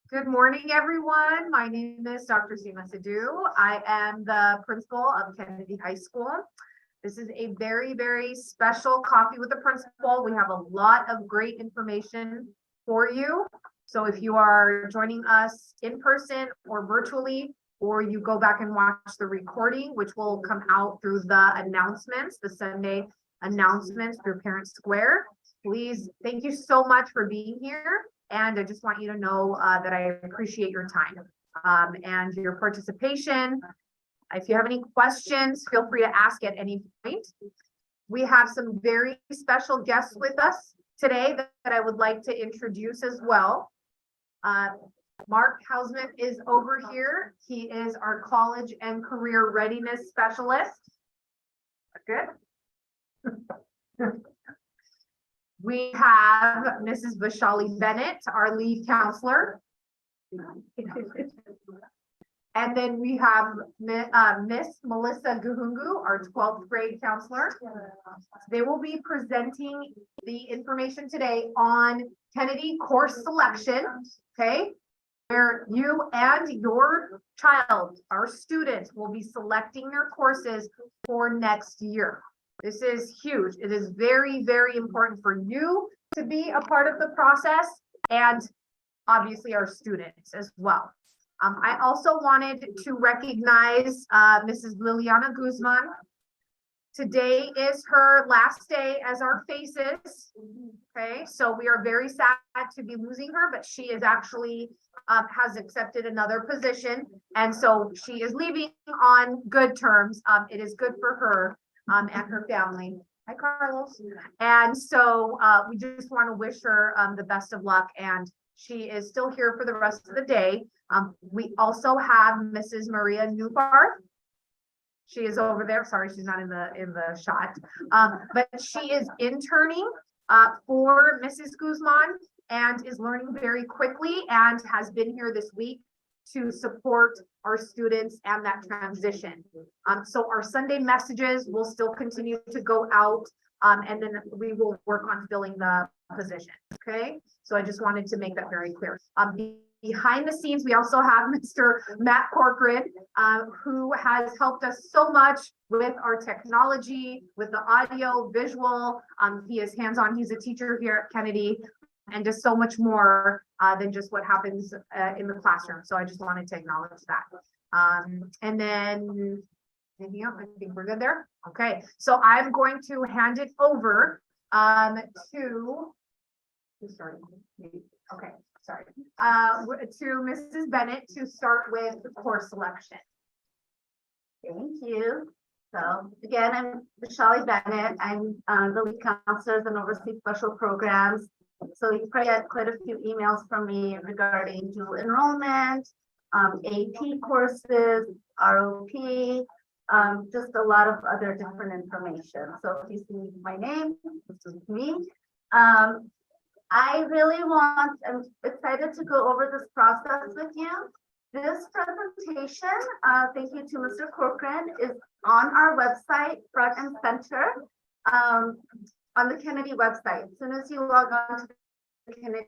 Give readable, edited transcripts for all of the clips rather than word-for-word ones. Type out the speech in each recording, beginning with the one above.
Good morning, everyone. My name is Dr. Seema Sidhu. I am the principal of Kennedy High School. This is a very, very special Coffee with the Principal. We have a lot of great information for you. So if you are joining us in person or virtually, or you go back and watch the recording, which will come out through the announcements, the Sunday announcements through Parent Square, please, thank you so much for being here. And I just want you to know that I appreciate your time and your participation. If you have any questions, feel free to ask at any point. We have some very special guests with us today that I would like to introduce as well. Mark Hausman is over here. He is our college and career readiness specialist. Good. We have Mrs. Vishali Bennett, our lead counselor. And then we have Miss Melissa Guhungu, our 12th grade counselor. They will be presenting the information today on Kennedy course selection, okay? Where you and your child, our students, will be selecting their courses for next year. This is huge. It is very, very important for you to be a part of the process and obviously our students as well. I also wanted to recognize Mrs. Liliana Guzman. Today is her last day as our faces. Okay, so we are very sad to be losing her, but she is actually has accepted another position. And so she is leaving on good terms. It is good for her and her family. Hi, Carlos. And so we just want to wish her the best of luck. And she is still here for the rest of the day. We also have Mrs. Maria Newbarth. She is over there. Sorry, she's not in the shot. But she is interning for Mrs. Guzman and is learning very quickly and has been here this week to support our students and that transition. So our Sunday messages will still continue to go out and then we will work on filling the position, okay? So I just wanted to make that very clear. Behind the scenes, we also have Mr. Matt Corcoran, who has helped us so much with our technology, with the audio, visual. He is hands-on, he's a teacher here at Kennedy, and just so much more than just what happens in the classroom. So I just wanted to acknowledge that. And then anything else? I think we're good there. Okay, so I'm going to hand it over to Mrs. Bennett to start with the course selection. Thank you. So again, I'm Vishali Bennett. I'm the lead counselor and oversee special programs. So you probably had quite a few emails from me regarding dual enrollment, AP courses, ROP, just a lot of other different information. So if you see my name, this is me. I'm excited to go over this process with you. This presentation, thank you to Mr. Corcoran, is on our website, front and center. On the Kennedy website. As soon as you log on to the Kennedy,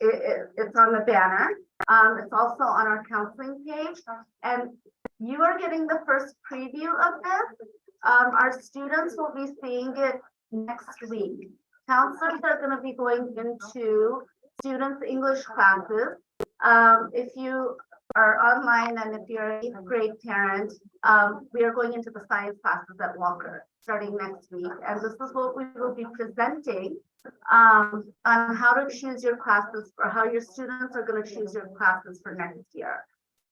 it's on the banner. It's also on our counseling page, and you are getting the first preview of this. Our students will be seeing it next week. Counselors are going to be going into students' English classes. If you are online and if you're an 8th grade parent, we are going into the science classes at Walker starting next week. And this is what we will be presenting on how to choose your classes or how your students are going to choose your classes for next year.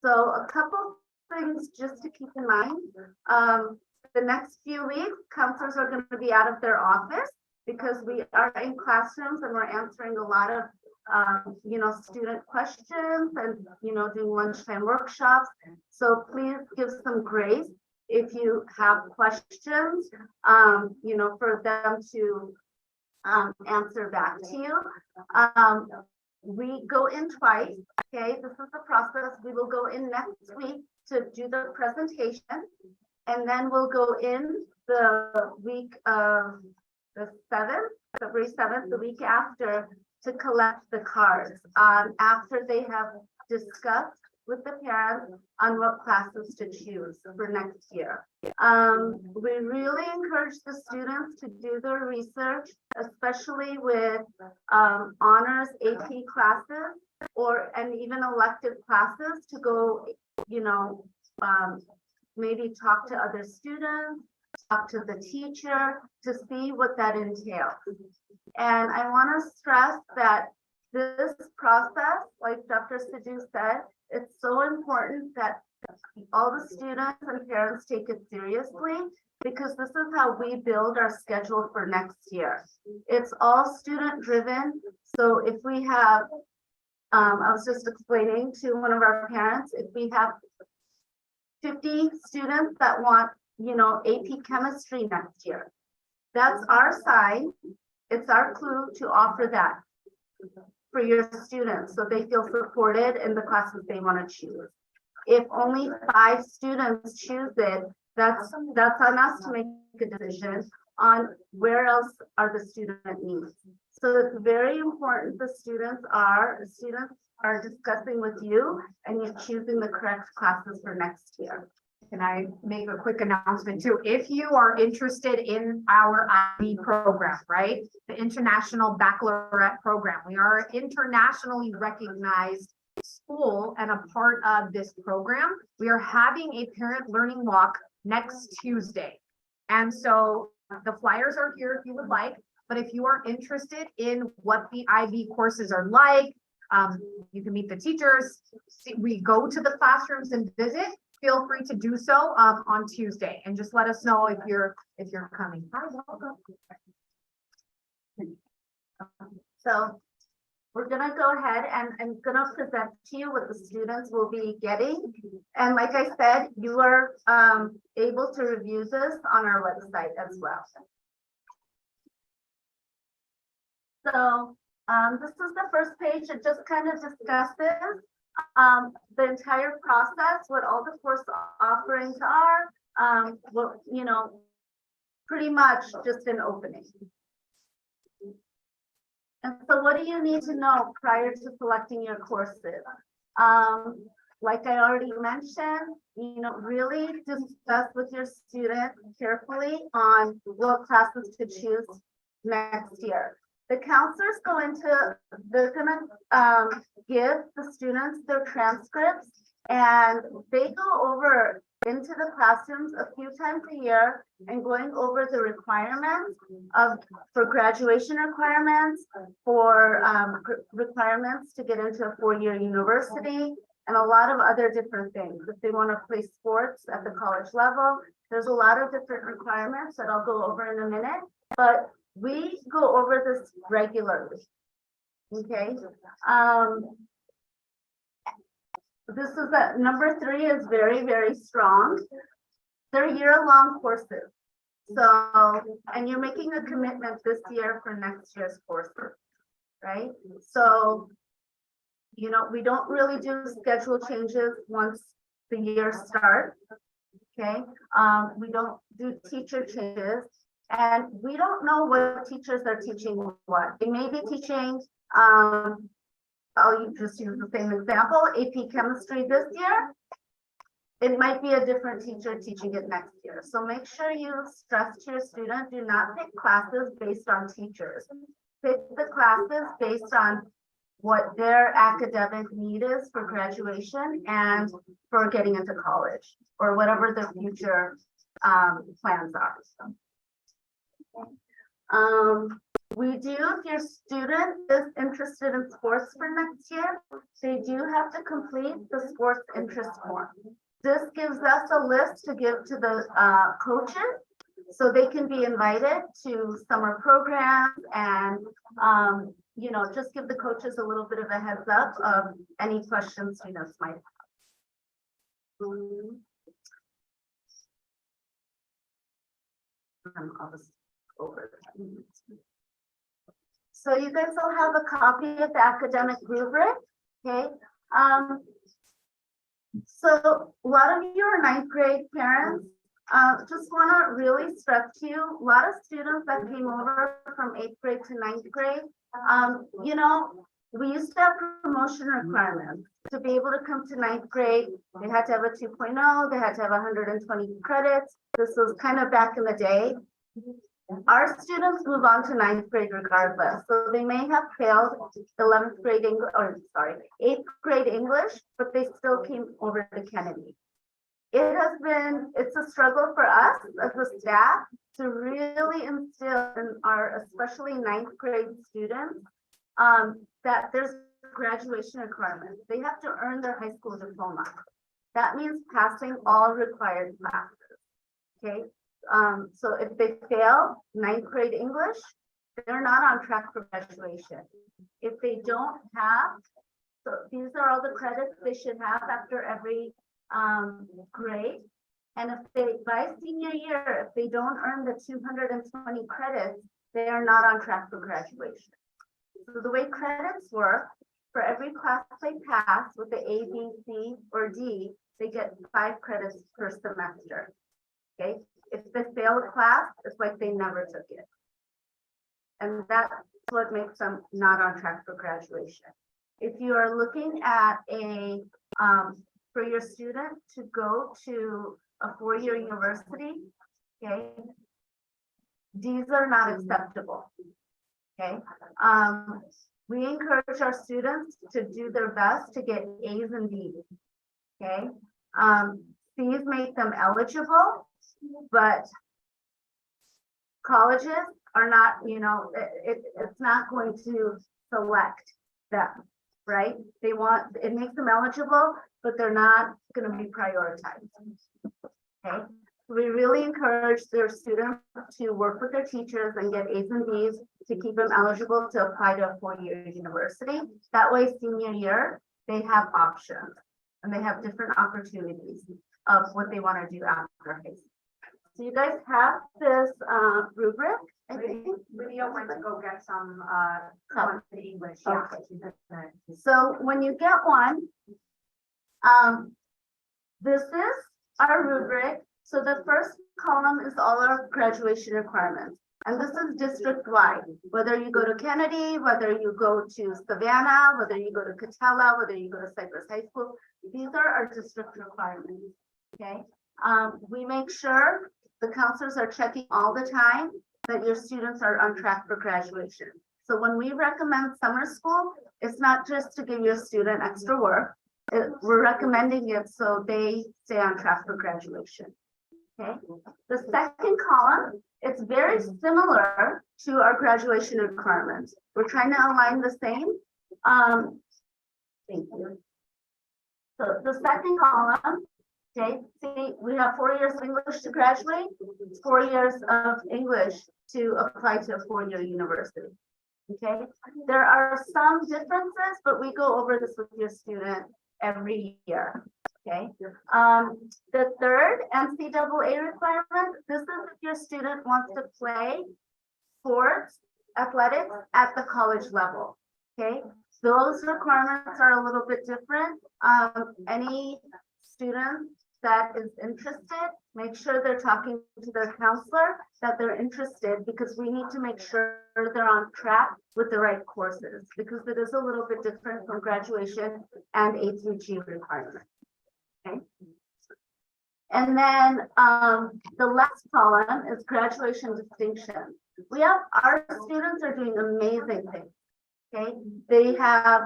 So a couple things just to keep in mind. The next few weeks, counselors are going to be out of their office because we are in classrooms and we're answering a lot of student questions and, doing lunchtime workshops. So please give some grace if you have questions, for them to answer back to you. We go in twice, okay? This is the process. We will go in next week to do the presentation, and then we'll go in the week of the 7th, February 7th, the week after, to collect the cards after they have discussed with the parents on what classes to choose for next year. We really encourage the students to do their research, especially with honors AP classes and even elective classes to go, maybe talk to other students, talk to the teacher to see what that entails. And I want to stress that this process, like Dr. Sidhu said, it's so important that all the students and parents take it seriously, because this is how we build our schedule for next year. It's all student driven. So if we have, I was just explaining to one of our parents, if we have 50 students that want, AP chemistry next year, that's our sign. It's our clue to offer that for your students so they feel supported in the classes they want to choose. If only 5 students choose it, that's on us to make a decision on where else are the student needs. So it's very important the students are discussing with you and you're choosing the correct classes for next year. Can I make a quick announcement too? If you are interested in our IB program, right? The International Baccalaureate Program, we are an internationally recognized school and a part of this program. We are having a parent learning walk next Tuesday. And so the flyers are here if you would like, but if you are interested in what the IB courses are like, you can meet the teachers. We go to the classrooms and visit. Feel free to do so on Tuesday, and just let us know if you're coming. Hi, welcome. So we're gonna go ahead and I'm gonna present to you what the students will be getting. And like I said, you are able to review this on our website as well. So this is the first page. It just kind of discusses the entire process, what all the course offerings are, what, pretty much just an opening. And so what do you need to know prior to selecting your courses? Like I already mentioned, really discuss with your student carefully on what classes to choose next year. The counselors they're gonna give the students their transcripts, and they go over into the classrooms a few times a year and going over the requirements for graduation requirements, for requirements to get into a 4-year university, and a lot of other different things. If they want to play sports at the college level, there's a lot of different requirements that I'll go over in a minute, but we go over this regularly. Okay. This is number 3 is very, very strong. They're year-long courses. So, and you're making a commitment this year for next year's courses, right? So, we don't really do schedule changes once the year starts. Okay. We don't do teacher changes. And we don't know what teachers are teaching what. They may be teaching, I'll just use the same example, AP chemistry this year. It might be a different teacher teaching it next year. So make sure you stress to your student, do not pick classes based on teachers. Pick the classes based on what their academic need is for graduation and for getting into college, or whatever their future plans are. We do, if your student is interested in sports for next year, they do have to complete the sports interest form. This gives us a list to give to the coaches so they can be invited to summer programs and, just give the coaches a little bit of a heads up of any questions students might have. I'll just over. So you guys will have a copy of the academic rubric, okay? So a lot of you are 9th grade parents. Just want to really stress to you, a lot of students that came over from 8th grade to 9th grade, you know, we used to have promotion requirements. To be able to come to 9th grade, they had to have a 2.0, they had to have 120 credits. This was kind of back in the day. Our students move on to 9th grade regardless. So they may have failed 11th grade English, or sorry, 8th grade English, but they still came over to Kennedy. It's a struggle for us as a staff to really instill in our, especially 9th grade students, that there's graduation requirements. They have to earn their high school diploma. That means passing all required classes. Okay. So if they fail 9th grade English, they're not on track for graduation. If they don't have, so these are all the credits they should have after every grade. And if they, by senior year, if they don't earn the 220 credits, they are not on track for graduation. So the way credits work, for every class they pass with the A, B, C, or D, they get 5 credits per semester. Okay, if they fail a class, it's like they never took it. And that's what makes them not on track for graduation. If you are looking at a, for your student to go to a 4-year university, okay, these are not acceptable. Okay, we encourage our students to do their best to get A's and B's. Okay, these make them eligible, but colleges are not, you know, it's not going to select them, right? They want, it makes them eligible, but they're not going to be prioritized. Okay, we really encourage their students to work with their teachers and get A's and B's to keep them eligible to apply to a 4-year university. That way, senior year, they have options and they have different opportunities of what they want to do after high school. So you guys have this rubric. I think Video went to go get some the English. Yeah. Okay. So when you get one, this is our rubric. So the first column is all our graduation requirements. And this is district-wide, whether you go to Kennedy, whether you go to Savannah, whether you go to Catella, whether you go to Cypress High School, these are our district requirements, okay? We make sure the counselors are checking all the time that your students are on track for graduation. So when we recommend summer school, it's not just to give your student extra work. We're recommending it so they stay on track for graduation. Okay. The second column, it's very similar to our graduation requirements. We're trying to align the same. Thank you. So the second column, okay, see, we have 4 years of English to graduate, 4 years of English to apply to a 4-year university. Okay, there are some differences, but we go over this with your student every year. Okay, the third NCAA requirement, this is if your student wants to play sports, athletics at the college level. Okay, those requirements are a little bit different. Any student that is interested, make sure they're talking to their counselor that they're interested, because we need to make sure they're on track with the right courses, because it is a little bit different from graduation and A through G requirements. Okay. And then the last column is graduation distinction. We have, our students are doing amazing things. Okay, they have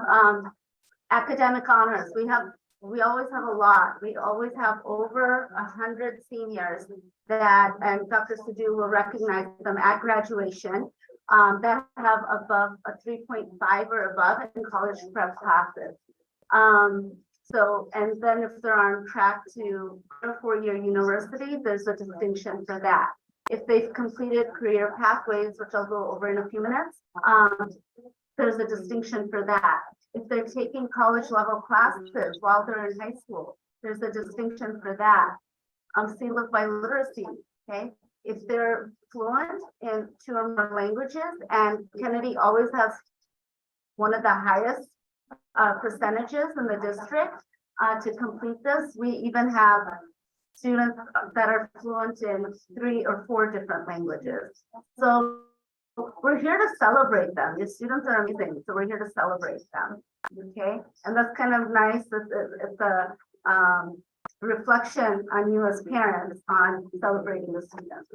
academic honors. We always have a lot. We always have over 100 seniors that, and Dr. Sidhu will recognize them at graduation, that have above a 3.5 or above in college prep classes. So, and then if they're on track to a 4-year university, there's a distinction for that. If they've completed career pathways, which I'll go over in a few minutes, there's a distinction for that. If they're taking college level classes while they're in high school, there's a distinction for that. Seal of biliteracy, okay? If they're fluent in 2 or more languages, and Kennedy always has one of the highest percentages in the district to complete this. We even have students that are fluent in 3 or 4 different languages. So we're here to celebrate them. Your students are amazing, so we're here to celebrate them. Okay, and that's kind of nice. It's a reflection on you as parents on celebrating the students.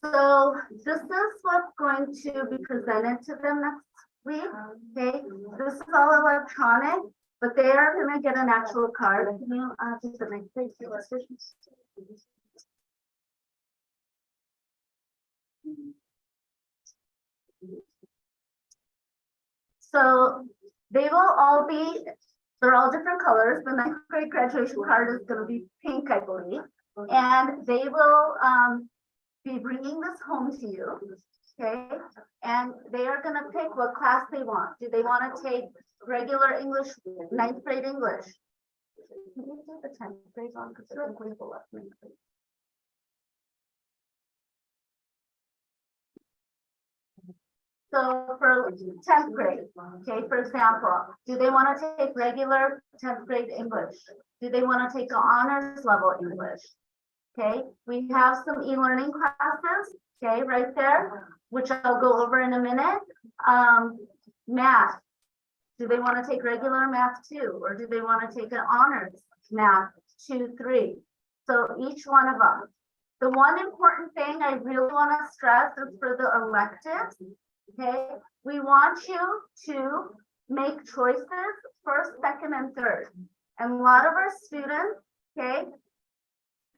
So this is what's going to be presented to them next week. Okay, this is all electronic, but they are going to get an actual card. Can you do the next page? So they will all be, they're all different colors. The ninth grade graduation card is going to be pink, I believe. And they will be bringing this home to you, okay? And they are going to pick what class they want. Do they want to take regular English, ninth grade English? Can you take the 10th grade on? Because they're going to left me. So for 10th grade, okay, for example, do they want to take regular 10th grade English? Do they want to take an honors level English? Okay, we have some e-learning classes, okay, right there, which I'll go over in a minute. Math, do they want to take regular math 2, or do they want to take an honors math 2, 3? So each one of them. The one important thing I really want to stress is for the electives, okay, we want you to make choices first, second, and third. And a lot of our students, okay,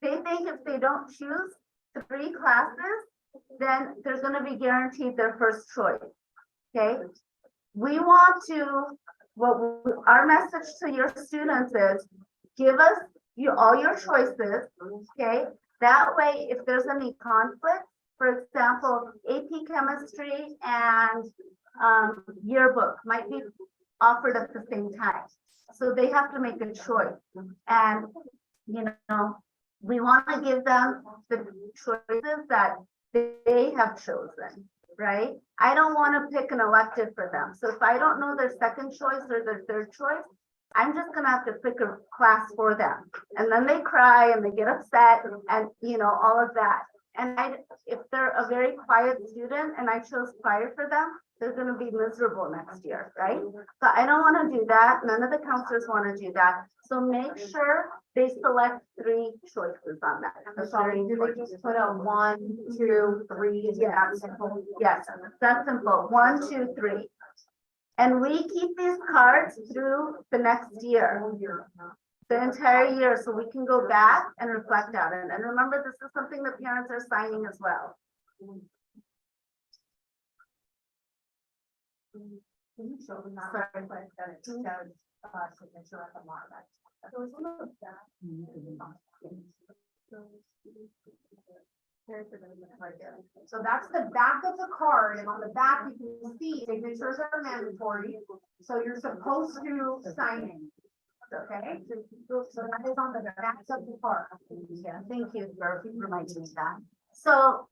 they think if they don't choose 3 classes, then they're going to be guaranteed their first choice. Okay. We want to, our message to your students is give us all your choices. Okay. That way, if there's any conflict, for example, AP chemistry and yearbook might be offered at the same time. So they have to make a choice. And, you know, we want to give them the choices that they have chosen, right? I don't want to pick an elective for them. So if I don't know their second choice or their third choice, I'm just going to have to pick a class for them. And then they cry and they get upset and, you know, all of that. And if they're a very quiet student and I chose quiet for them, they're going to be miserable next year, right? So I don't want to do that. None of the counselors want to do that. So make sure they select 3 choices on that. I'm sorry, do they just put a 1, 2, 3? Is it that simple? Yes, that's simple. 1, 2, 3. And we keep these cards through the next year, the entire year, so we can go back and reflect on it. And remember, this is something the parents are signing as well. Can you show them that? Sorry. That it says signature at the bottom. So that's the back of the card, and on the back you can see signatures are mandatory, so you're supposed to sign it. Okay, so that is on the back of the card. Yeah, thank you for reminding me that. So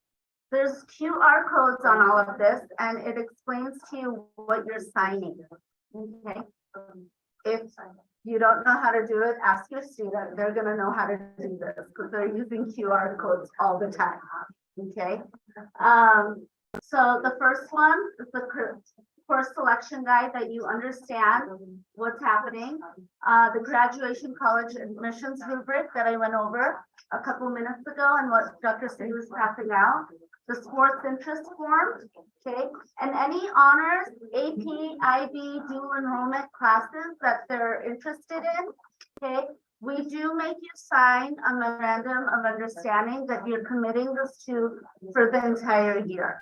there's QR codes on all of this, and it explains to you what you're signing. Okay. If you don't know how to do it, ask your student. They're going to know how to do this because they're using QR codes all the time. Okay. So the first one is the course selection guide that you understand what's happening. The graduation college admissions rubric that I went over a couple minutes ago and what Dr. Sidhu was passing out. The sports interest form, okay, and any honors, AP, IB, dual enrollment classes that they're interested in, okay, we do make you sign a memorandum of understanding that you're committing this to for the entire year,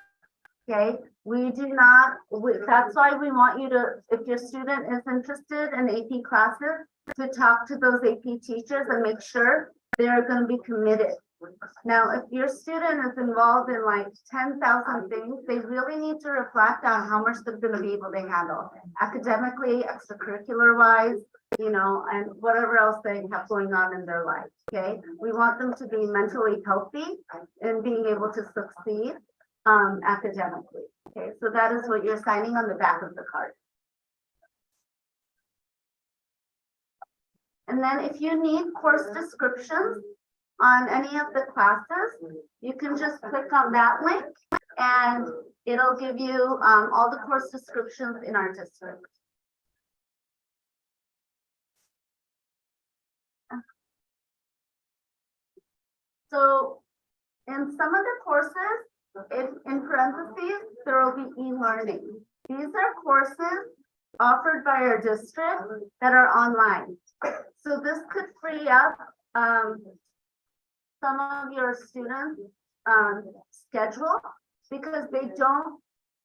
okay? We do not, that's why we want you to, if your student is interested in AP classes, to talk to those AP teachers and make sure they're going to be committed. Now, if your student is involved in like 10,000 things, they really need to reflect on how much they're going to be able to handle academically, extracurricular wise, you know, and whatever else they have going on in their life. Okay. We want them to be mentally healthy and being able to succeed academically. Okay. So that is what you're signing on the back of the card. And then if you need course descriptions on any of the classes, you can just click on that link and it'll give you all the course descriptions in our district. So in some of the courses, in parentheses, there will be e-learning. These are courses offered by our district that are online. So this could free up some of your students' schedule because they don't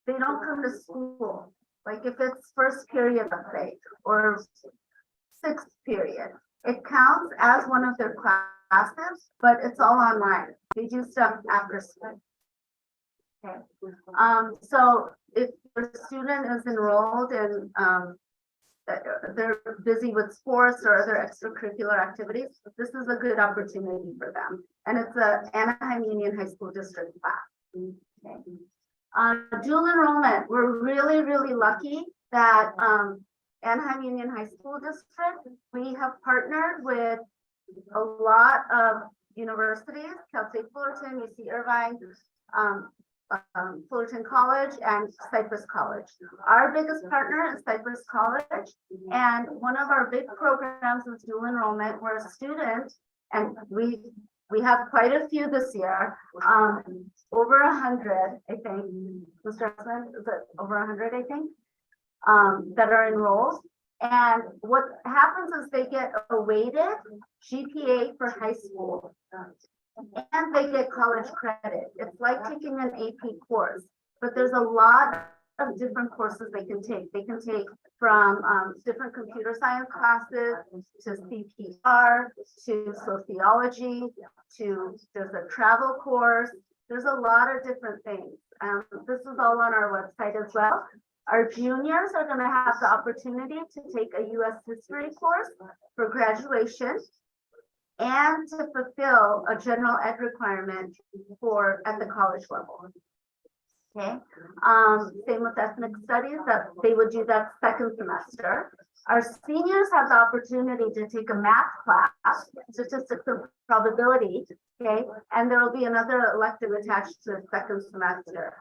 come to school. Like if it's first period, let's say, or sixth period, it counts as one of their classes, but it's all online. They do stuff after school. Okay. So if your student is enrolled in they're busy with sports or other extracurricular activities, this is a good opportunity for them. And it's a Anaheim Union High School District class. Okay. Dual enrollment, we're really, really lucky that Anaheim Union High School District, we have partnered with a lot of universities, Cal State Fullerton, UC Irvine, Fullerton College, and Cypress College. Our biggest partner is Cypress College, and one of our big programs is dual enrollment, where a student, and we have quite a few this year, over 100, I think. Mr. Husband, is it over 100, I think, that are enrolled. And what happens is they get a weighted GPA for high school. And they get college credit. It's like taking an AP course, but there's a lot of different courses they can take. They can take from different computer science classes to CPR, to sociology, to there's a travel course. There's a lot of different things. This is all on our website as well. Our juniors are going to have the opportunity to take a U.S. history course for graduation and to fulfill a general ed requirement for at the college level. Okay. Same with ethnic studies, that they would do that second semester. Our seniors have the opportunity to take a math class, statistics and probability. Okay, and there will be another elective attached to the second semester.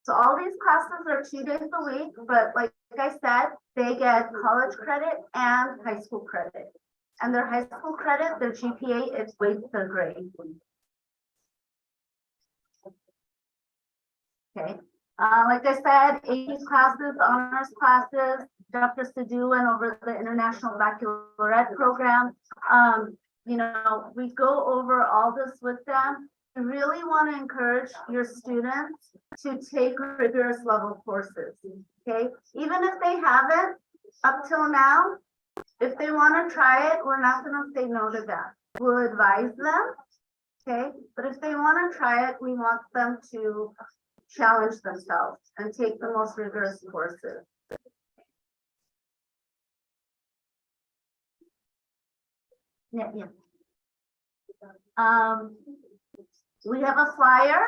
So all these classes are 2 days a week, but like I said, they get college credit and high school credit. And their high school credit, their GPA is weighted their grade. Okay. Like I said, 80 classes, honors classes. Dr. Sidhu went over the International Baccalaureate program. We go over all this with them. We really want to encourage your students to take rigorous level courses. Okay, even if they haven't up till now, if they want to try it, we're not going to say no to that. We'll advise them. Okay, but if they want to try it, we want them to challenge themselves and take the most rigorous courses. Yeah. We have a flyer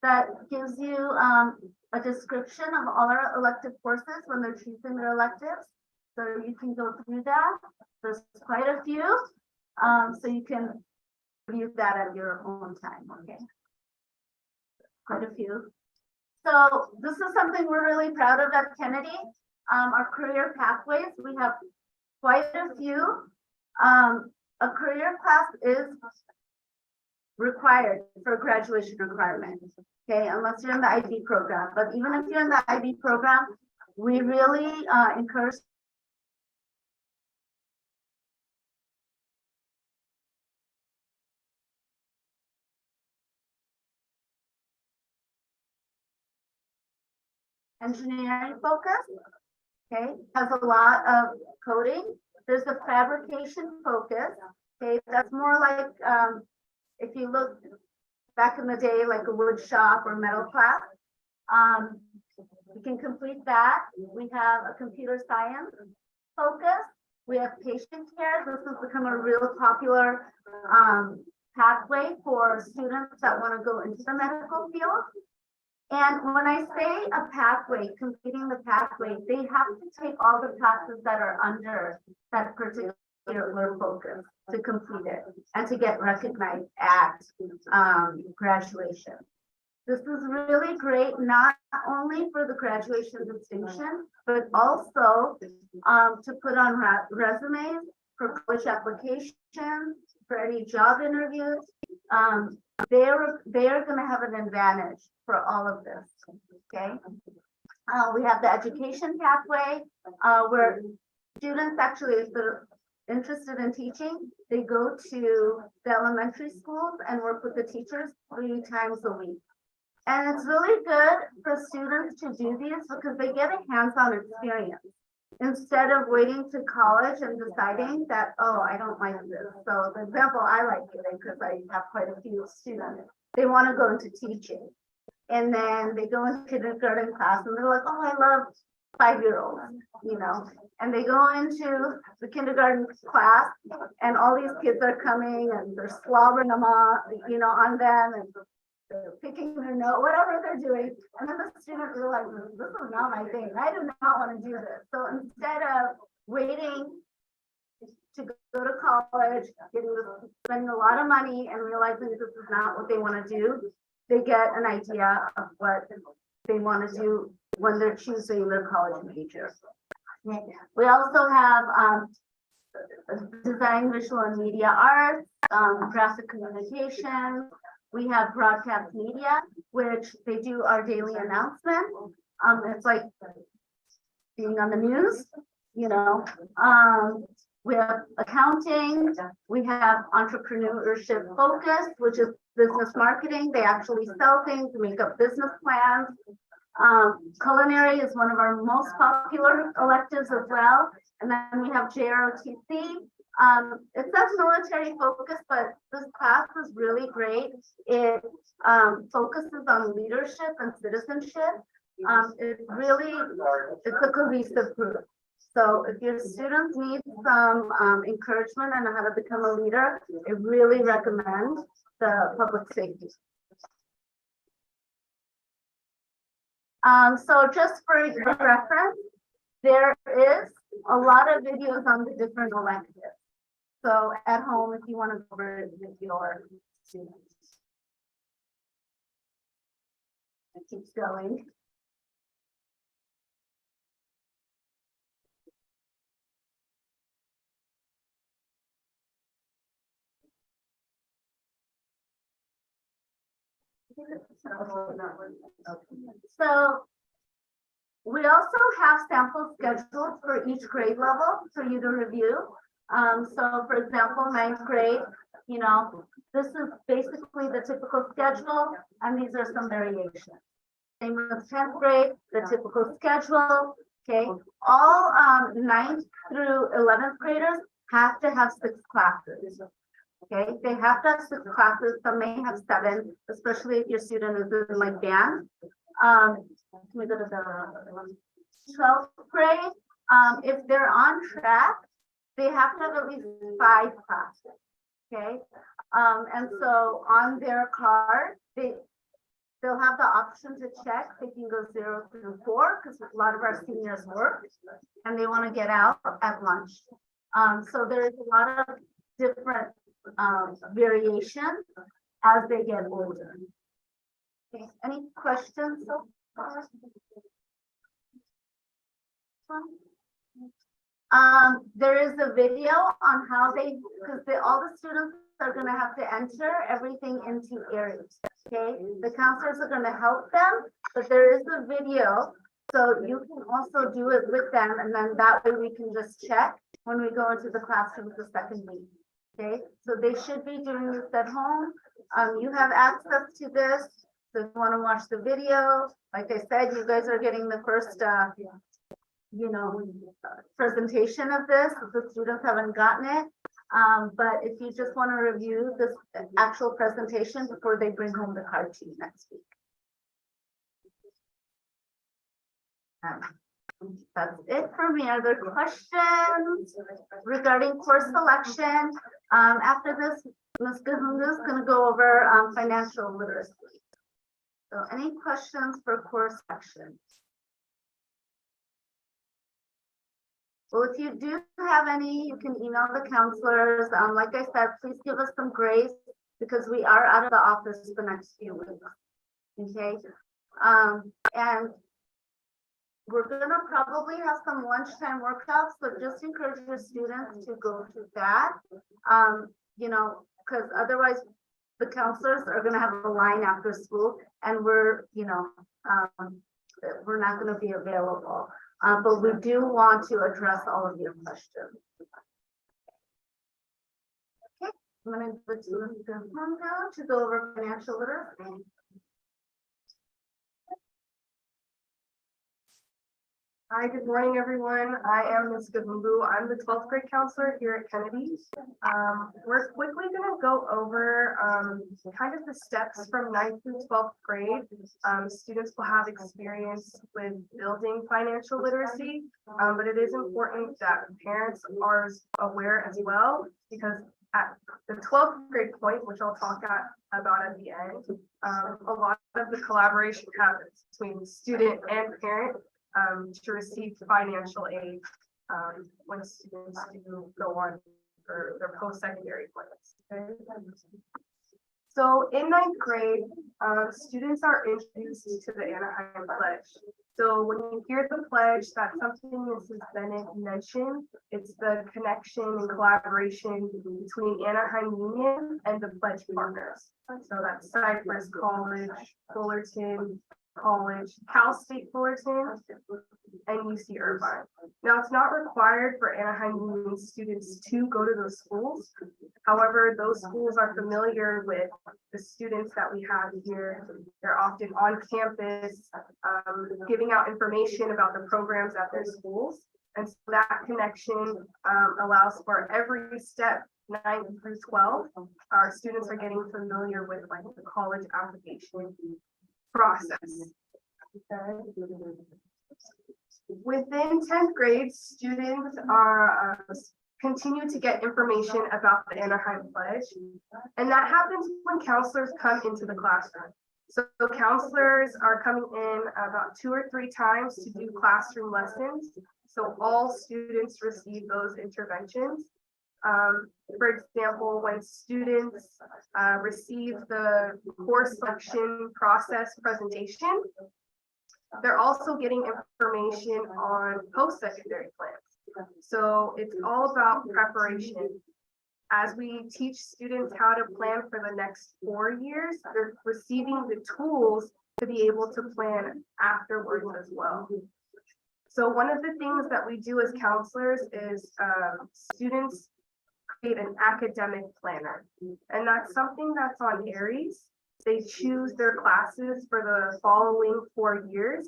that gives you a description of all our elective courses when they're choosing their electives. So you can go through that. There's quite a few. So you can review that at your own time. Okay. Quite a few. So this is something we're really proud of at Kennedy. Our career pathways, we have quite a few. A career class is required for graduation requirement, okay, unless you're in the IB program. But even if you're in the IB program, we really encourage engineering focus, okay, has a lot of coding. There's a fabrication focus, okay, that's more like if you look back in the day, like a wood shop or metal class, you can complete that. We have a computer science focus. We have patient care. This has become a real popular pathway for students that want to go into the medical field. And when I say a pathway, completing the pathway, they have to take all the classes that are under that particular singular focus to complete it and to get recognized at graduation. This is really great, not only for the graduation distinction, but also to put on resumes for college applications, for any job interviews. They're going to have an advantage for all of this. Okay. We have the education pathway where students actually, if they're interested in teaching, they go to the elementary schools and work with the teachers 3 times a week. And it's really good for students to do these because they get a hands-on experience instead of waiting to college and deciding that, oh, I don't like this. So the example I like giving, because I have quite a few students, they want to go into teaching. And then they go into kindergarten class and they're like, oh, I love 5-year-olds, you know, and they go into the kindergarten class and all these kids are coming and they're slobbering them on, you know, on them and they're picking their nose, whatever they're doing. And then the student realizes, this is not my thing. I do not want to do this. So instead of waiting to go to college, spending a lot of money and realizing this is not what they want to do, they get an idea of what they want to do when they're choosing their college major. We also have design, visual and media arts, graphic communication. We have broadcast media, which they do our daily announcement. It's like being on the news, you know. We have accounting, we have entrepreneurship focus, which is business marketing. They actually sell things, make up business plans. Culinary is one of our most popular electives as well. And then we have JROTC. It says military focus, but this class is really great. It focuses on leadership and citizenship. It's a cohesive group. So if your students need some encouragement on how to become a leader, I really recommend the public safety. So just for reference, there is a lot of videos on the different electives. So at home, if you want to go over it with your students. It keeps going. So we also have sample schedules for each grade level for you to review. So for example, 9th grade, you know, this is basically the typical schedule, and these are some variations. Same with 10th grade, the typical schedule. Okay, all 9th through 11th graders have to have 6 classes. Okay, they have to have 6 classes. Some may have 7, especially if your student is in like band. Can we go to the 12th grade? If they're on track, they have to have at least 5 classes. Okay, and so on their card, they'll have the option to check. They can go 0 through 4 because a lot of our seniors work and they want to get out at lunch. So there's a lot of different variation as they get older. Okay. Any questions so far? There is a video on how because all the students are going to have to enter everything into areas. Okay, the counselors are going to help them, but there is a video, so you can also do it with them, and then that way we can just check when we go into the classroom the second week. Okay, so they should be doing this at home. You have access to this, so if you want to watch the video, like I said, you guys are getting the first, you know, presentation of this. The students haven't gotten it. But if you just want to review this actual presentation before they bring home the card to you next week. That's it for me. Are there questions regarding course selection? After this, Ms. Gahunga is going to go over financial literacy. So any questions for course selection? Well, if you do have any, you can email the counselors. Like I said, please give us some grace because we are out of the office the next few weeks. Okay, and we're gonna probably have some lunchtime workshops, but just encourage your students to go to that. You know, because otherwise the counselors are gonna have a line after school and we're not gonna be available. But we do want to address all of your questions. Okay, I'm gonna put you in the room now to go over financial literacy. Hi, good morning, everyone. I am Ms. Gavumbu. I'm the 12th grade counselor here at Kennedy. We're quickly going to go over kind of the steps from 9th through 12th grade. Students will have experience with building financial literacy, but it is important that parents are aware as well, because at the 12th grade point, which I'll talk about at the end, a lot of the collaboration happens between student and parent to receive financial aid when students do go on for their post-secondary plans. Okay? So in 9th grade, students are introduced to the Anaheim Pledge. So when you hear the pledge, that's something Mrs. Bennett mentioned. It's the connection and collaboration between Anaheim Union and the pledge partners. So that's Cypress College, Fullerton College, Cal State Fullerton, and UC Irvine. Now, it's not required for Anaheim Union students to go to those schools. However, those schools are familiar with the students that we have here. They're often on campus, giving out information about the programs at their schools. And so that connection allows for every step 9 through 12. Our students are getting familiar with like the college application process. Okay. Within 10th grade, students are continue to get information about the Anaheim Pledge, and that happens when counselors come into the classroom. So counselors are coming in about 2 or 3 times to do classroom lessons. So all students receive those interventions. For example, when students receive the course selection process presentation, they're also getting information on post-secondary plans. So it's all about preparation. As we teach students how to plan for the next 4 years, they're receiving the tools to be able to plan afterwards as well. So one of the things that we do as counselors is students create an academic planner, and that's something that's on Aries. They choose their classes for the following 4 years,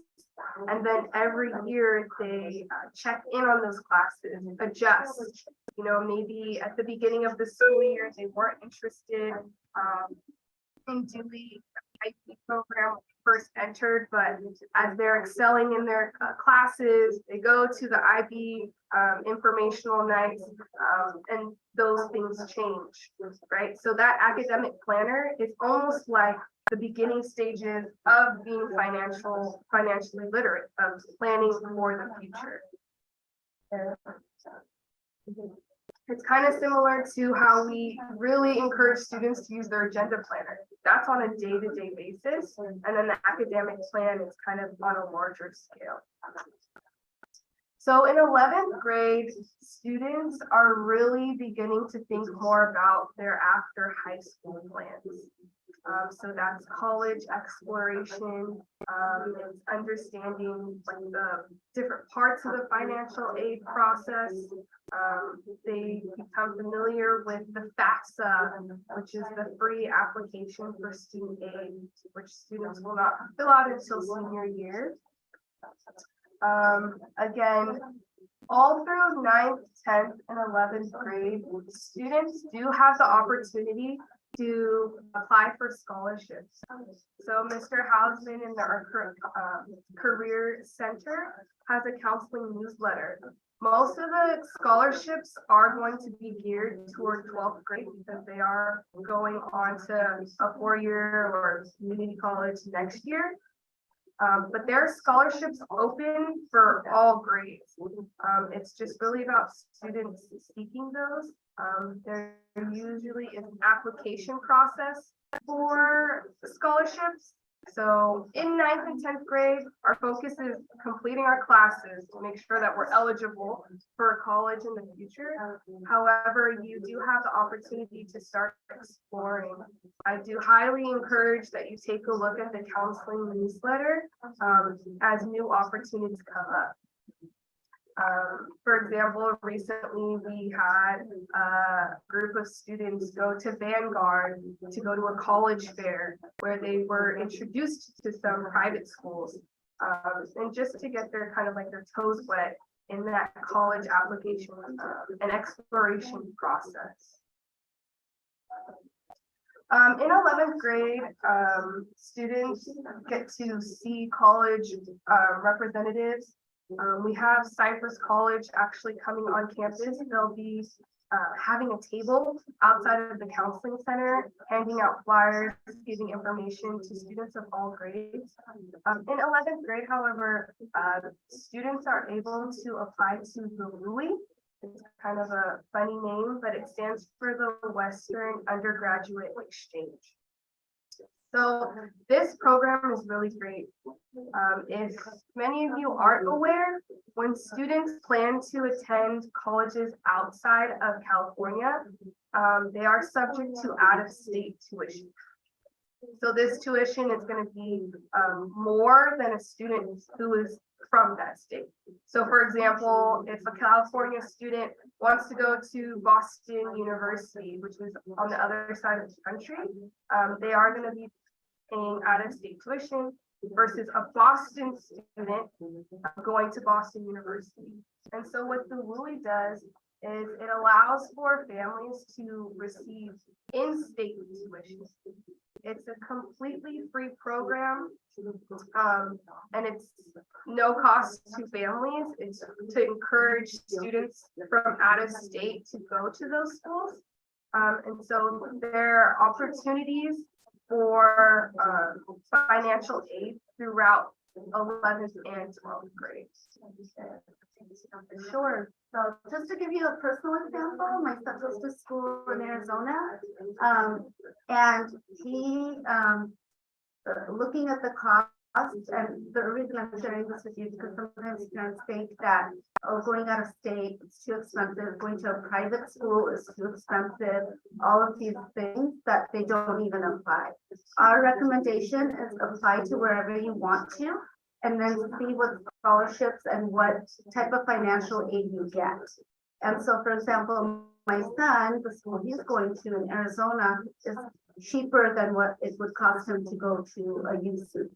and then every year they check in on those classes, adjust. You know, maybe at the beginning of the school year they weren't interested in doing the IP program when they first entered, but as they're excelling in their classes, they go to the IB informational nights, and those things change, right? So that academic planner is almost like the beginning stages of being financially literate, of planning for the future. It's kind of similar to how we really encourage students to use their agenda planner. That's on a day-to-day basis, and then the academic plan is kind of on a larger scale. So in 11th grade, students are really beginning to think more about their after high school plans. So that's college exploration, it's understanding like the different parts of the financial aid process. They become familiar with the FAFSA, which is the free application for student aid, which students will not fill out until senior year. Again, all through 9th, 10th, and 11th grade, students do have the opportunity to apply for scholarships. So Mr. Hausman in our Career Center has a counseling newsletter. Most of the scholarships are going to be geared toward 12th grade because they are going on to a 4-year or community college next year. But there are scholarships open for all grades. It's just really about students seeking those. There usually is an application process for scholarships. So in 9th and 10th grade, our focus is completing our classes to make sure that we're eligible for college in the future. However, you do have the opportunity to start exploring. I do highly encourage that you take a look at the counseling newsletter as new opportunities come up. For example, recently we had a group of students go to Vanguard to go to a college fair where they were introduced to some private schools, and just to get their kind of like their toes wet in that college application and exploration process. In 11th grade, students get to see college representatives. We have Cypress College actually coming on campus. They'll be having a table outside of the counseling center, handing out flyers, giving information to students of all grades. In 11th grade, however, students are able to apply to the WUI. It's kind of a funny name, but it stands for the Western Undergraduate Exchange. So this program is really great. If many of you aren't aware, when students plan to attend colleges outside of California, they are subject to out-of-state tuition. So this tuition is going to be more than a student who is from that state. So for example, if a California student wants to go to Boston University, which is on the other side of the country, they are going to be paying out-of-state tuition versus a Boston student going to Boston University. And so what the WUI does is it allows for families to receive in-state tuition. It's a completely free program, and it's no cost to families. It's to encourage students from out of state to go to those schools. And so there are opportunities for financial aid throughout 11th and 12th grades. Sure. So just to give you a personal example, my son goes to school in Arizona, and he, looking at the cost, and the reason I'm sharing this with you because sometimes parents think that, oh, going out of state is too expensive, going to a private school is too expensive, all of these things that they don't even apply. Our recommendation is apply to wherever you want to, and then see what scholarships and what type of financial aid you get. And so, for example, my son, the school he's going to in Arizona is cheaper than what it would cost him to go to a UC,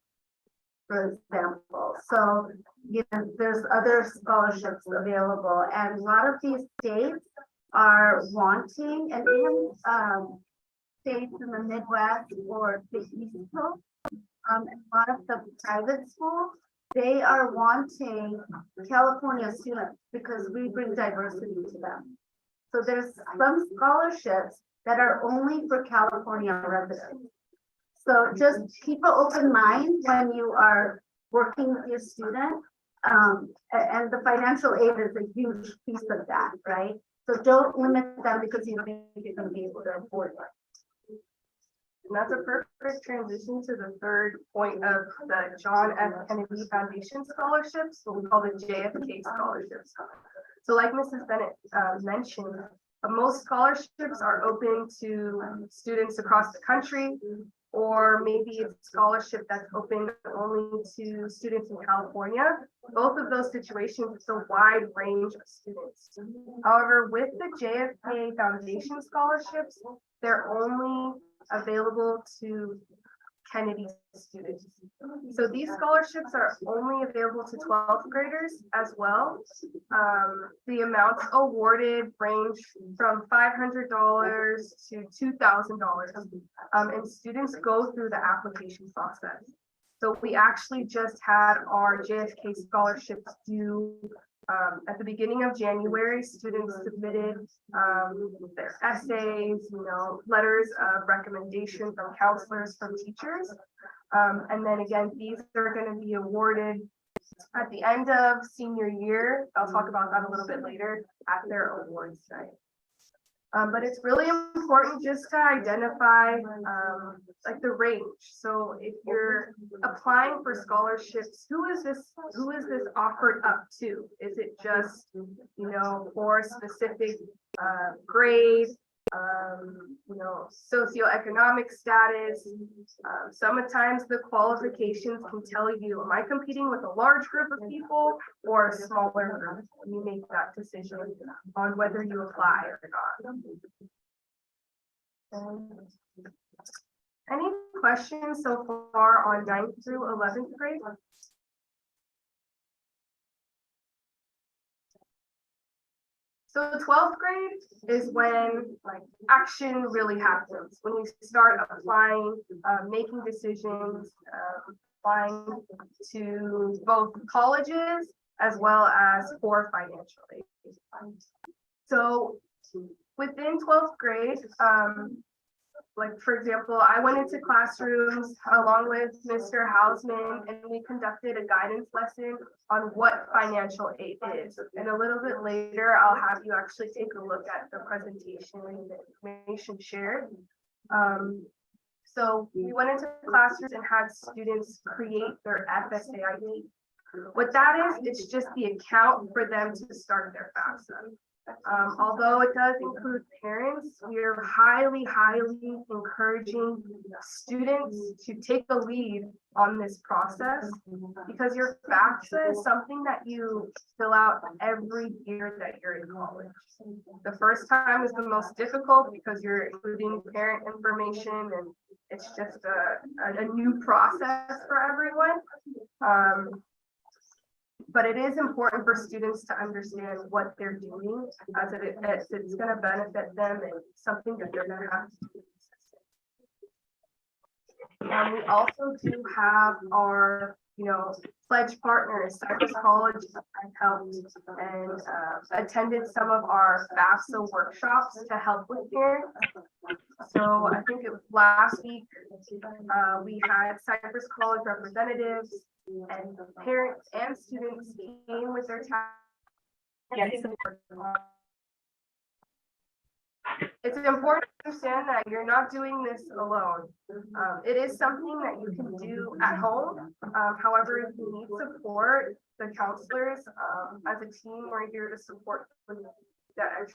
for example. So, you know, there's other scholarships available, and a lot of these states are wanting, and even states in the Midwest or the East Coast, a lot of the private schools, they are wanting California students because we bring diversity to them. So there's some scholarships that are only for California residents. So just keep an open mind when you are working with your student. And the financial aid is a huge piece of that, right? So don't limit them because you don't think you're going to be able to afford it. And that's a perfect transition to the third point of the John F. Kennedy Foundation scholarships, what we call the JFK scholarships. So like Mrs. Bennett mentioned, most scholarships are open to students across the country, or maybe it's a scholarship that's open only to students in California. Both of those situations, it's a wide range of students. However, with the JFK Foundation scholarships, they're only available to Kennedy students. So these scholarships are only available to 12th graders as well. The amounts awarded range from $500 to $2,000, and students go through the application process. So we actually just had our JFK scholarships due at the beginning of January. Students submitted their essays, letters of recommendation from counselors, from teachers. And then again, these are going to be awarded at the end of senior year. I'll talk about that a little bit later at their awards night. But it's really important just to identify like the range. So if you're applying for scholarships, who is this offered up to? Is it just, you know, for a specific grade, you know, socioeconomic status? Sometimes the qualifications can tell you, am I competing with a large group of people or a smaller group? And you make that decision on whether you apply or not. Any questions so far on 9th through 11th grade? So 12th grade is when like action really happens, when you start applying, making decisions, applying to both colleges as well as for financial aid. So within 12th grade, like for example, I went into classrooms along with Mr. Hausman and we conducted a guidance lesson on what financial aid is. And a little bit later, I'll have you actually take a look at the presentation and the information shared. So we went into classrooms and had students create their FSAID. What that is, it's just the account for them to start their FAFSA. Although it does include parents, we are highly encouraging students to take the lead on this process because your FAFSA is something that you fill out every year that you're in college. The first time is the most difficult because you're including parent information and it's just a new process for everyone. But it is important for students to understand what they're doing as it's going to benefit them and something that they're going to have to do. We also do have our, you know, pledge partners. Cypress College helped and attended some of our FAFSA workshops to help with parents. So I think it was last week, we had Cypress College representatives and parents and students came with their It's important to understand that you're not doing this alone. It is something that you can do at home. However, if you need support, the counselors, as a team, we're here to support that.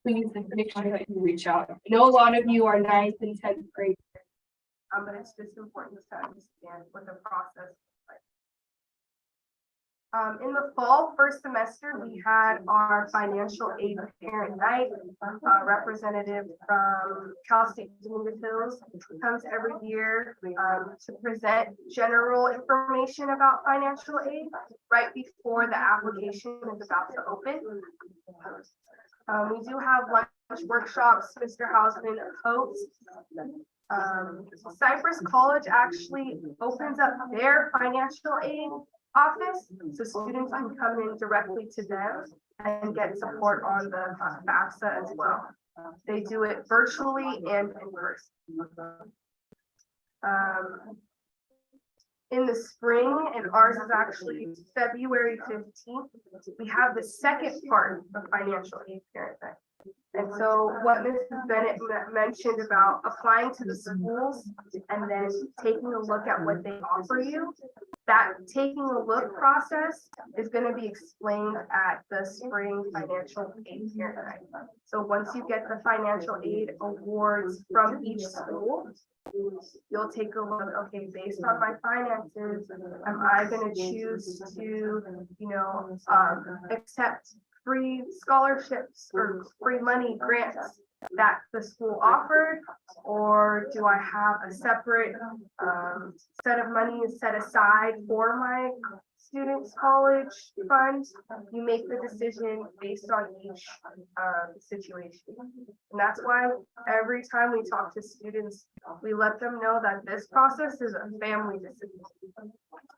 Please make sure that you reach out. I know a lot of you are 9th and 10th grade. But it's just important to understand what the process is like. In the fall, first semester, we had our financial aid parent night. Representative from Cal State Dominguez Hills comes every year to present general information about financial aid right before the application is about to open. We do have lunch workshops. Mr. Hausman hosts. Cypress College actually opens up their financial aid office so students can come in directly to them and get support on the FAFSA as well. They do it virtually and in person. In the spring, and ours is actually February 15th, we have the second part of financial aid parent night. And so what Mrs. Bennett mentioned about applying to the schools and then taking a look at what they offer you, that taking a look process is going to be explained at the spring financial aid parent night. So once you get the financial aid awards from each school, you'll take a look, okay, based on my finances, am I going to choose to, you know, accept free scholarships or free money grants that the school offered, or do I have a separate set of money set aside for my students' college fund? You make the decision based on each situation. And that's why every time we talk to students, we let them know that this process is a family decision.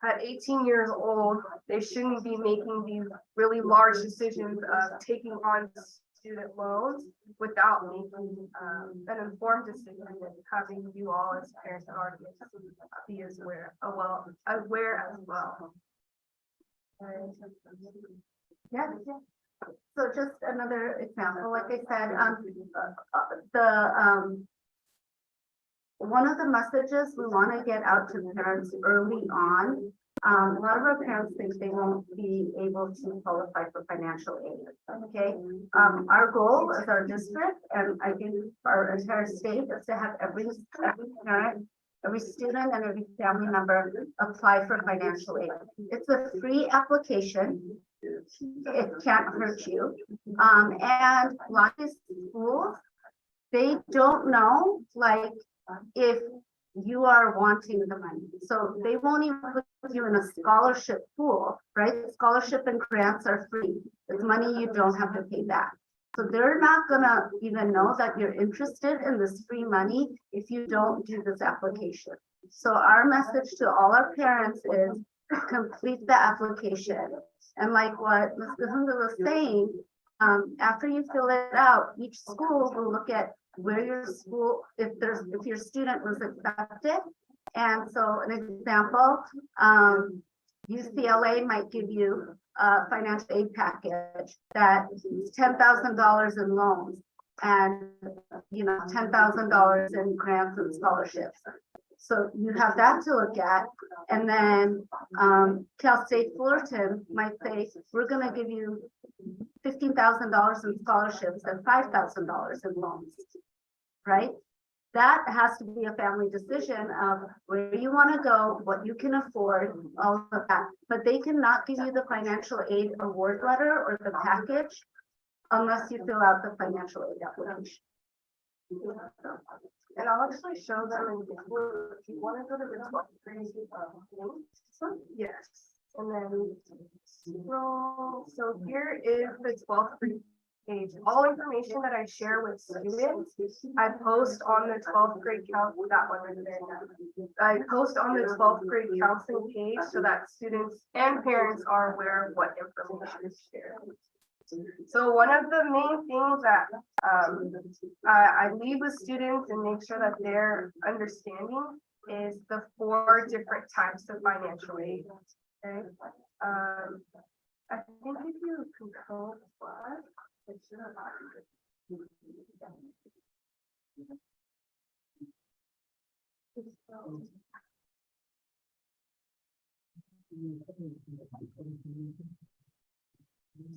At 18 years old, they shouldn't be making these really large decisions of taking on student loans without making an informed decision and having you all as parents and guardians be as aware as well. Yeah. So just another example, like I said, one of the messages we want to get out to parents early on. A lot of our parents think they won't be able to qualify for financial aid. Okay, our goal as our district, and I think our entire state, is to have every parent, every student, and every family member apply for financial aid. It's a free application. It can't hurt you. And a lot of schools, they don't know, like, if you are wanting the money. So they won't even put you in a scholarship pool, right? Scholarship and grants are free. It's money you don't have to pay back. So they're not gonna even know that you're interested in this free money if you don't do this application. So our message to all our parents is complete the application. And like what Ms. Gahunga was saying, after you fill it out, each school will look at where your school, if your student was accepted. And so an example, UCLA might give you a financial aid package that is $10,000 in loans and, $10,000 in grants and scholarships. So you have that to look at. And then Cal State Fullerton might say, we're going to give you $15,000 in scholarships and $5,000 in loans, right? That has to be a family decision of where you want to go, what you can afford, all of that. But they cannot give you the financial aid award letter or the package unless you fill out the financial aid application. And I'll actually show them in Google if you want to go to the 12th grade link. Yes. And then scroll. So here is the 12th grade page. All information that I share with students, I post on the 12th grade counseling, that one right there. I post on the 12th grade counseling page so that students and parents are aware of what information is shared. So one of the main things that I leave with students and make sure that they're understanding is the 4 different types of financial aid. Okay. I think if you control the slide, it should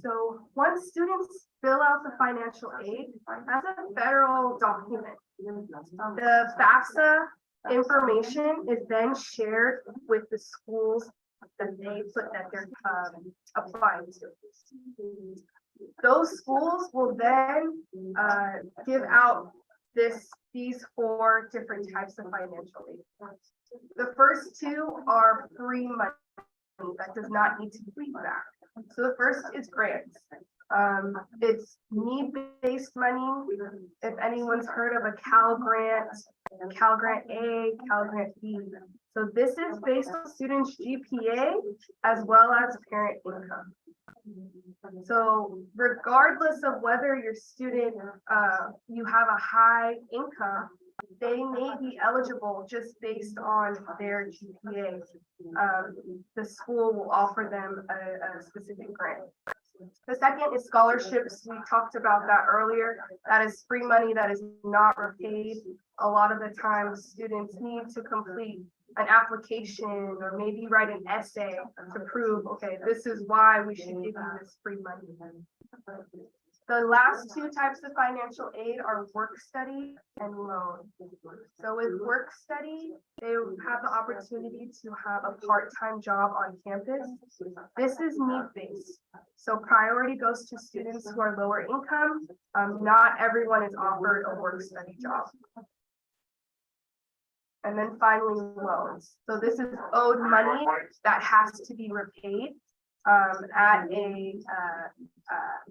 So once students fill out the financial aid, that's a federal document. The FAFSA information is then shared with the schools that they put that they're applying to. Those schools will then give out these 4 different types of financial aid. The first 2 are free money that does not need to be back. So the first is grants. It's need-based money. If anyone's heard of a Cal Grant A, Cal Grant B. So this is based on students' GPA as well as parent income. So regardless of whether your student, you have a high income, they may be eligible just based on their GPA. The school will offer them a specific grant. The second is scholarships. We talked about that earlier. That is free money that is not repaid. A lot of the times students need to complete an application or maybe write an essay to prove, okay, this is why we should give you this free money. The last 2 types of financial aid are work study and loan. So with work study, they have the opportunity to have a part-time job on campus. This is need-based. So priority goes to students who are lower income. Not everyone is offered a work study job. And then finally, loans. So this is owed money that has to be repaid at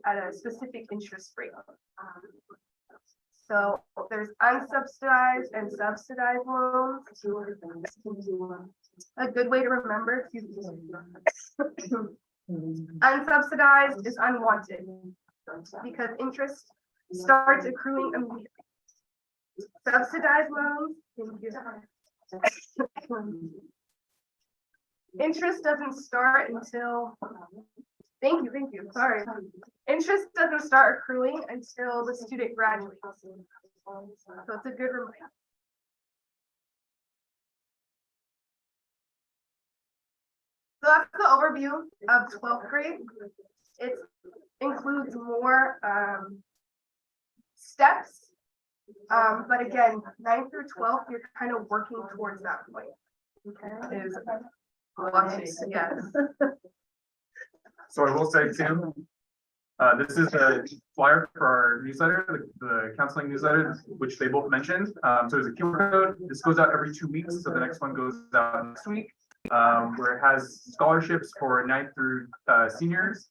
a specific interest rate. So there's unsubsidized and subsidized loans. A good way to remember, unsubsidized is unwanted. because interest starts accruing immediately. Subsidized loans, thank you. Interest doesn't start until, thank you, sorry. Interest doesn't start accruing until the student graduates. So it's a good reminder. So that's the overview of 12th grade. It includes more steps. But again, 9th through 12th, you're kind of working towards that point. Okay. Is watching, yes. So I will say too, this is a flyer for our newsletter, the counseling newsletter, which they both mentioned. So there's a QR code. This goes out every 2 weeks. So the next one goes out next week, where it has scholarships for 9th through seniors.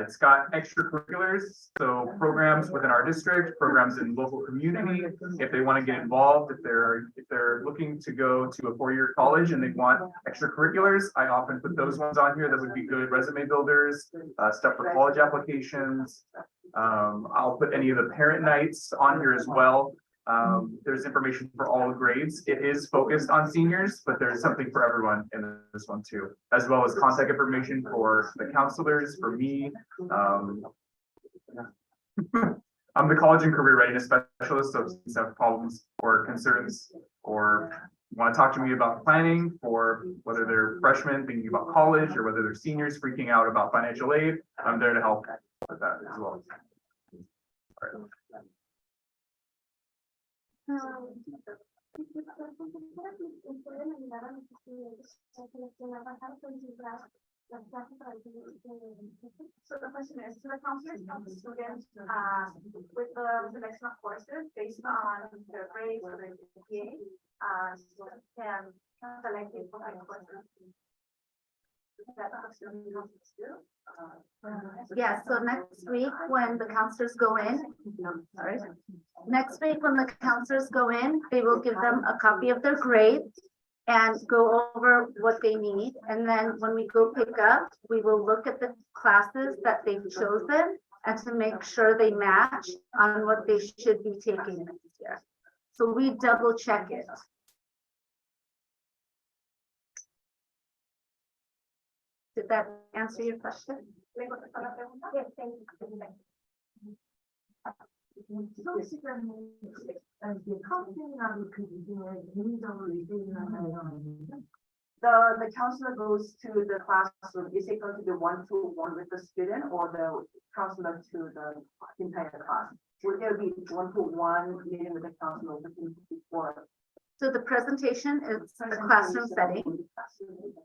It's got extracurriculars, so programs within our district, programs in local community. If they want to get involved, if they're looking to go to a 4-year college and they want extracurriculars, I often put those ones on here that would be good resume builders, stuff for college applications. I'll put any of the parent nights on here as well. There's information for all grades. It is focused on seniors, but there's something for everyone in this one too, as well as contact information for the counselors, for me. I'm the college and career readiness specialist, so if you have problems or concerns or want to talk to me about planning, for whether they're freshmen thinking about college or whether they're seniors freaking out about financial aid, I'm there to help with that as well. All right. So the question is, do the counselors help the students with the selection of courses based on their grades or their GPA? Can select it for like courses? Yeah, so next week when the counselors go in, next week when the counselors go in, they will give them a copy of their grades and go over what they need. And then when we go pick up, we will look at the classes that they've chosen and to make sure they match on what they should be taking next year. So we double check it. Did that answer your question? Yes, thank you. The counselor goes to the classroom. Is it going to be one-to-one with the student or the counselor to the entire class? Will there be one-to-one meeting with the counselor before? So the presentation is a classroom setting.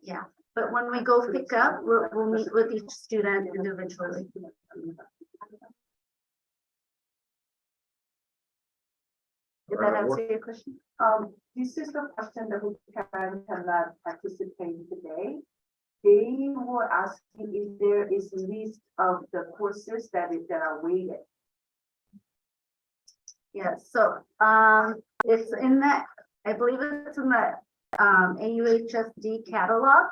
Yeah, but when we go pick up, we'll meet with each student individually. Did that answer your question? This is the question that we cannot participate today. They were asking if there is a list of the courses that are weighted. Yes, so it's in that, I believe it's in the AUHSD catalog.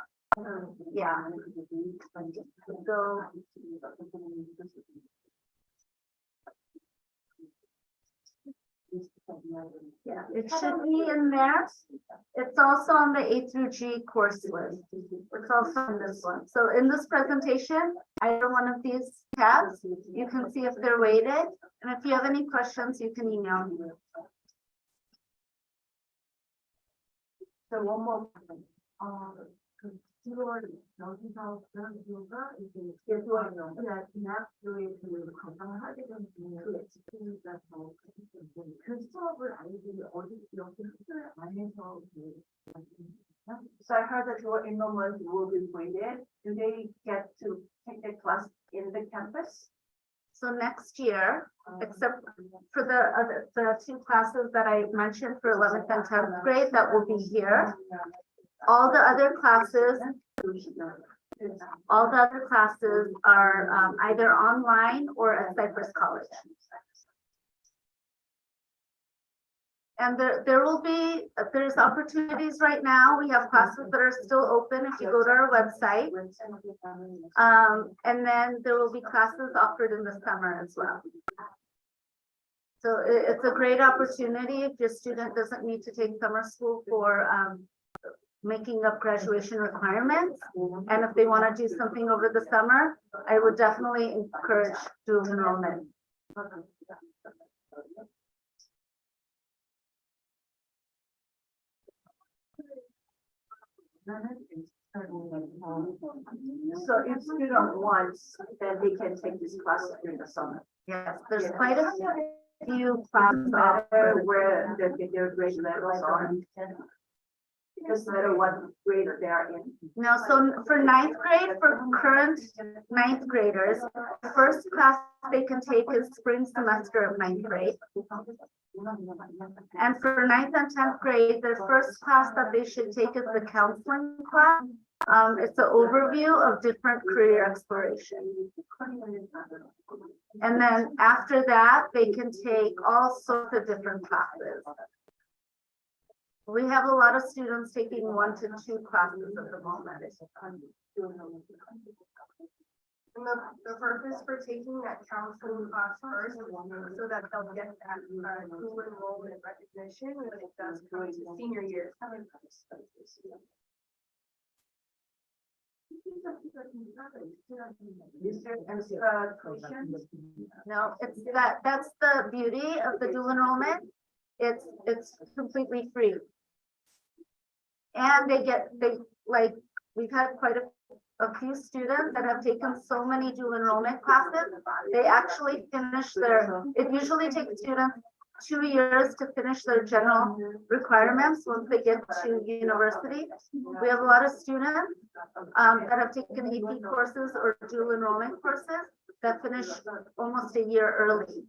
Yeah. So yeah, it should be in there. It's also on the A through G course list. It's also in this one. So in this presentation, either one of these tabs, you can see if they're weighted. And if you have any questions, you can email me. So one more. So I heard that your enrollment will be graded. Do they get to take the class in the campus? So next year, except for the two classes that I mentioned for 11th and 10th grade, that will be here. All the other classes are either online or at Cypress College. And there will be, there's opportunities right now. We have classes that are still open if you go to our website. And then there will be classes offered in the summer as well. So it's a great opportunity if your student doesn't need to take summer school for making up graduation requirements. And if they want to do something over the summer, I would definitely encourage dual enrollment. So if student wants, then they can take this class during the summer. Yes, there's quite a few classes Matter where their grade levels are. Doesn't matter what grade they are in. Now, so for ninth grade, for current ninth graders, the first class they can take is spring semester of ninth grade. And for ninth and 10th grade, the first class that they should take is the counseling class. It's an overview of different career exploration. And then after that, they can take all sorts of different classes. We have a lot of students taking 1 to 2 classes at the moment. And the purpose for taking that counseling class first, so that they'll get that dual enrollment recognition when it does come to senior year. Is there extra tuition? No, it's that's the beauty of the dual enrollment. It's completely free. And we've had quite a few students that have taken so many dual enrollment classes. They actually finish it usually takes students 2 years to finish their general requirements once they get to university. We have a lot of students that have taken AP courses or dual enrollment courses that finish almost a year early.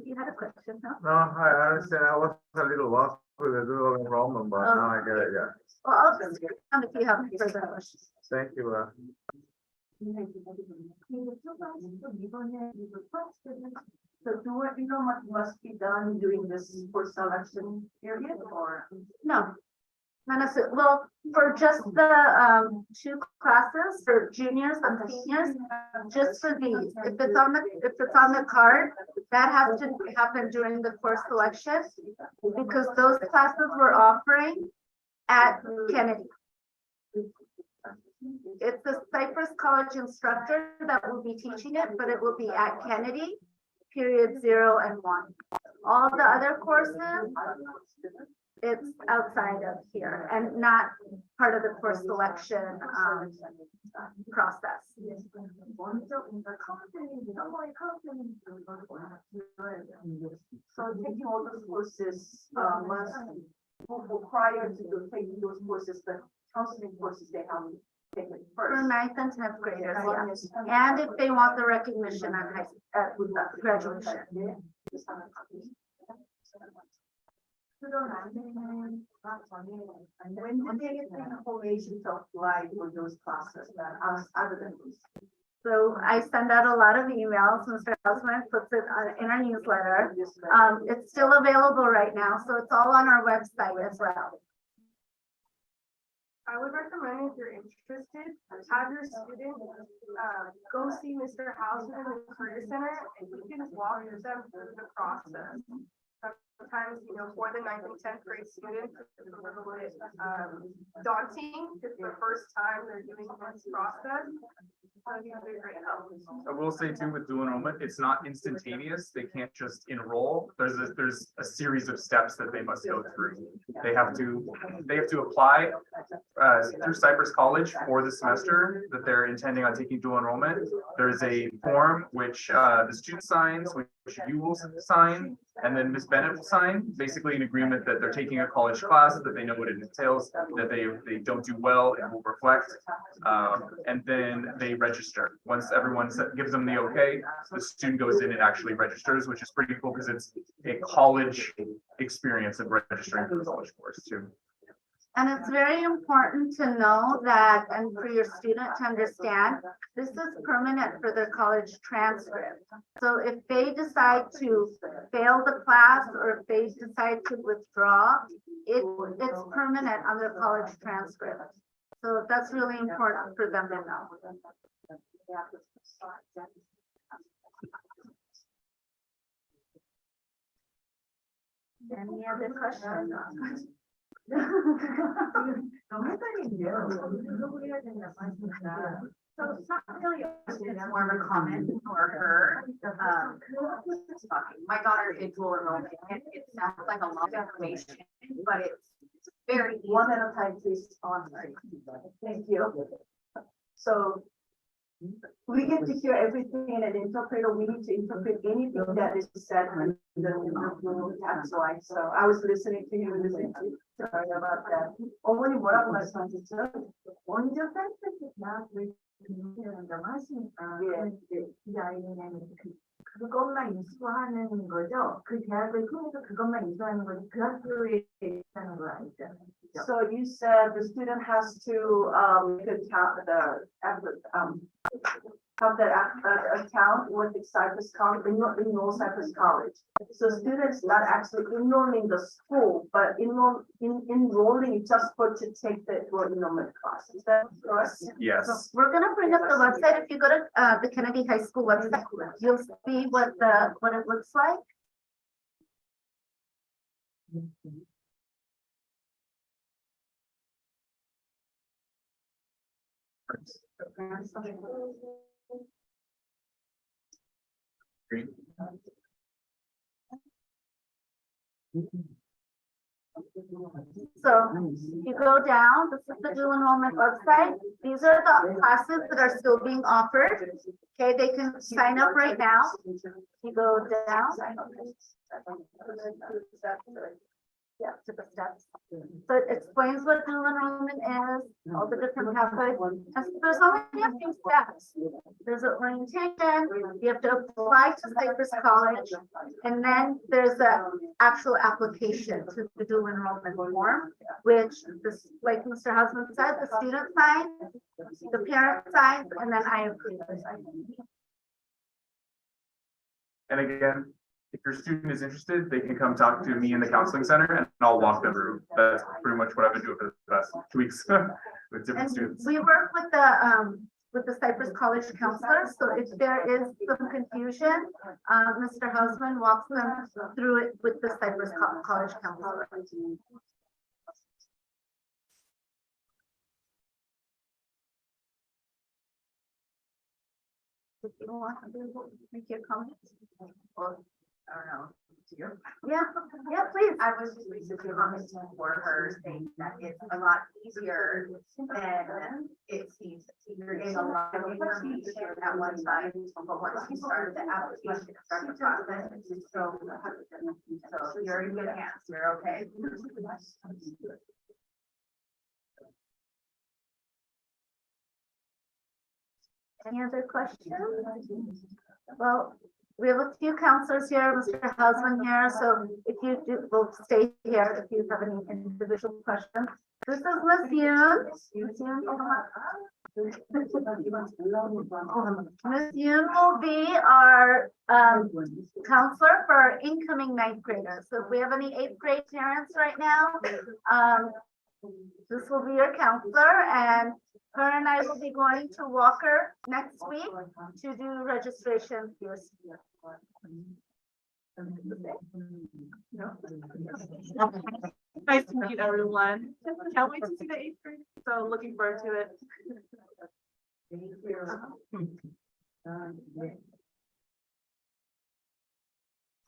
You had a question, huh? No, I understand. I was a little lost with the dual enrollment, but now I get it, yeah. Well, I'll just come if you have further questions. Thank you. So do what you know what must be done during this first selection period or? No. None of it. Well, for just the 2 classes for juniors and seniors, just for these, if it's on the card, that has to happen during the course selection because those classes we're offering at Kennedy. It's the Cypress College instructor that will be teaching it, but it will be at Kennedy, period 0 and 1. All the other courses, it's outside of here and not part of the course selection process. So taking all those courses, prior to taking those courses, the counseling courses they have taken For first. 9th and 10th graders, yes. And if they want the recognition at graduation. When do they get the information to apply for those classes that are other than these? So I send out a lot of emails. Mr. Hausman puts it in our newsletter. It's still available right now, so it's all on our website as well. I would recommend if you're interested, have your student go see Mr. Houseman in the Career Center and you can walk them through the process. Sometimes, for the 9th and 10th grade students, it's a little bit daunting. It's the first time they're doing this process. I will say too, with dual enrollment, it's not instantaneous. They can't just enroll. There's a series of steps that they must go through. They have to apply through Cypress College for the semester that they're intending on taking dual enrollment. There's a form which the student signs, which you will sign, and then Ms. Bennett will sign, basically an agreement that they're taking a college class, that they know what it entails, that they don't do well, it will reflect. And then they register. Once everyone gives them the okay, the student goes in and actually registers, which is pretty cool because it's a college experience of registering for the college course too. And it's very important to know that, and for your student to understand, this is permanent for their college transcript. So if they decide to fail the class or if they decide to withdraw, it's permanent on their college transcript. So that's really important for them to know. Any other questions? So it's not really, it's more of a comment for her. My daughter is dual enrollment, and it sounds like a lot of information, but it's very easy. One at a time, please. Thank you. So we get to hear everything in an interpreter. We need to interpret anything that is said in the interview. That's why. So I was listening to you, listening to you. Sorry about that. 어머니 뭐라고 말씀하셨죠? 먼저 팬스나 하시니까 이 아이는 그것만 이수하는 거죠. 그 대학을 통해서 그것만 이수하는 거지 그 학교에 있다는 거 아니죠? So you said the student has to have that account with the Cypress College, enroll Cypress College. So students not actually enrolling the school, but enrolling just to take the enrollment class. Is that correct? Yes. So we're gonna bring up the website. If you go to the Kennedy High School website, you'll see what it looks like. Green. So you go down, this is the dual enrollment website. These are the classes that are still being offered. Okay, they can sign up right now. You go down. Yeah, to the steps. So it explains what dual enrollment is, all the different pathways. There's only a few steps. There's an orientation, you have to apply to Cypress College, and then there's the actual application to the dual enrollment form, which this, like Mr. Husband said, the student signs, the parent signs, and then I approve. And again, if your student is interested, they can come talk to me in the counseling center and I'll walk them through. That's pretty much what I've been doing for the past 2 weeks with different And students. we work with the Cypress College counselors, so if there is some confusion, Mr. Hausman walks them through it with the Cypress College counselor. If you want to make your comments. Well, I don't know. Yeah, please. I was just recently commenting for her saying that it's a lot easier than it seems. You're getting a lot of information at one time, but once you start the application, start the process, so you're in good hands, you're okay. Any other questions? Well, we have a few counselors here, Mr. Hausman here, so if you do, we'll stay here if you have any individual questions. This is Miss Yoon. Miss Yoon will be our counselor for our incoming ninth graders. So if we have any eighth grade parents right now, this will be your counselor, and her and I will be going to Walker next week to do registration. Nice to meet everyone. Can't wait to see the eighth grade. So looking forward to it.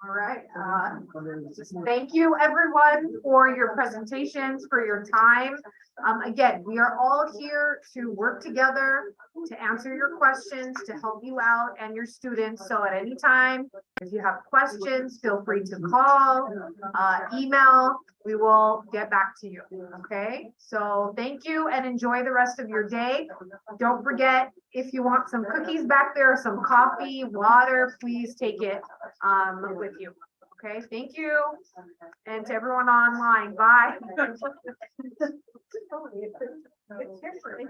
All right, thank you everyone for your presentations, for your time. Again, we are all here to work together, to answer your questions, to help you out and your students. So at any time, if you have questions, feel free to call, email, we will get back to you, okay? So thank you and enjoy the rest of your day. Don't forget, if you want some cookies back there, some coffee, water, please take it with you. Okay, thank you. And to everyone online, bye. It's history.